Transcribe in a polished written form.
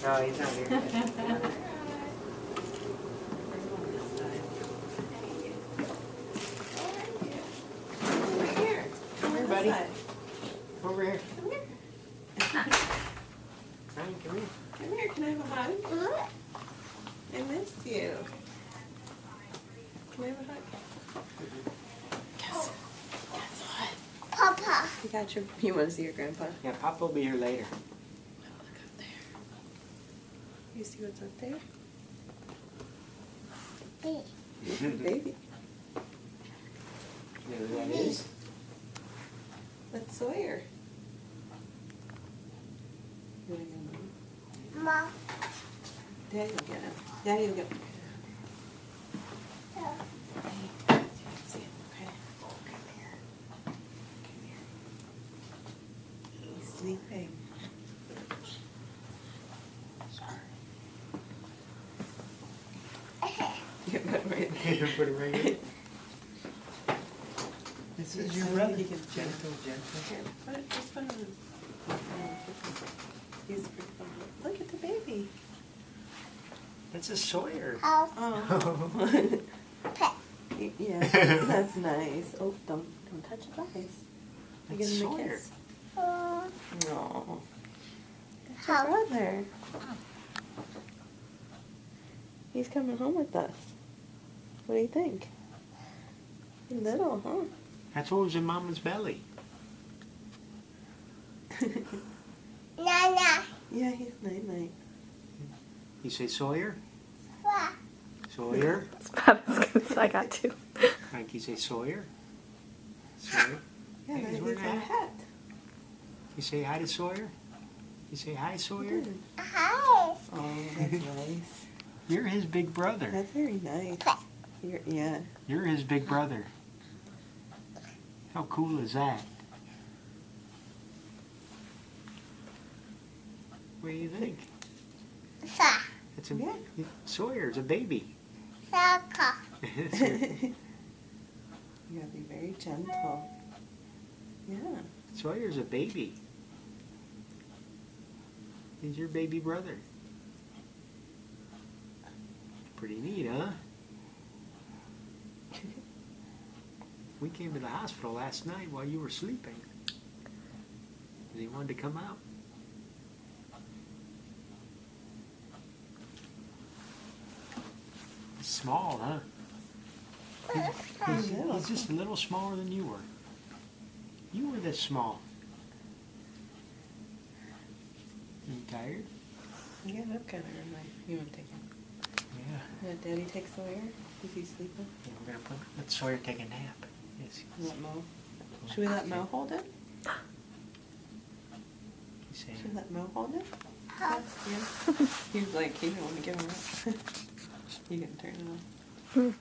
No, he's not here. Over here. Come here, buddy. Over here. Come here. Ryan, come here. Come here. Can I have a hug? I missed you. Can I have a hug? Guess what? Papa. You got your. You want to see your grandpa? Yeah, Papa will be here later. Oh, look up there. You see what's up there? Baby. You know who that is? That's Sawyer. You want to get him? Mom. Daddy will get him. Daddy will get him. See him, okay? Come here. Come here. He's sleeping. You put him right there. Put him right here. This is your brother. He can Gentle, gentle. Here, put it, just put him in. He's pretty fun. Look at the baby. That's a Sawyer. Oh. Pet. Yeah, that's nice. Oh, don't touch his eyes. You give That's him a Sawyer. kiss. Uh, No. That's your brother. He's coming home with us. What do you think? He's little, huh? That's what was in Mama's belly. Nana. Yeah, he's night-night. You say Sawyer? Wa. Sawyer? That's about as good as I got to. Frankie, say Sawyer? Sawyer? Yeah, Hey, he's he's got wearing a a hat. hat. You say hi to Sawyer? You say hi, Sawyer? Hi. Oh, that's nice. You're his big brother. That's very nice. Yeah. You're his big brother. How cool is that? What do you think? Sa. It's a, Yeah. Sawyer's a baby. Saka. You gotta be very gentle. Yeah. Sawyer's a baby. He's your baby brother. Pretty neat, huh? We came to the hospital last night while you were sleeping. And he wanted to come out. He's small, huh? He's just a little smaller than you were. You were this small. You tired? Yeah, I'm kind of remind. You want to take him? Yeah. Let Daddy take Sawyer? Is he sleeping? Yeah, we're gonna let Sawyer take a nap. Yes. Let Mo. Should we let Mo hold him? He's saying, Should we let Mo hold him? Huh. Yeah. He's like, he don't want to give him up. You can turn it on.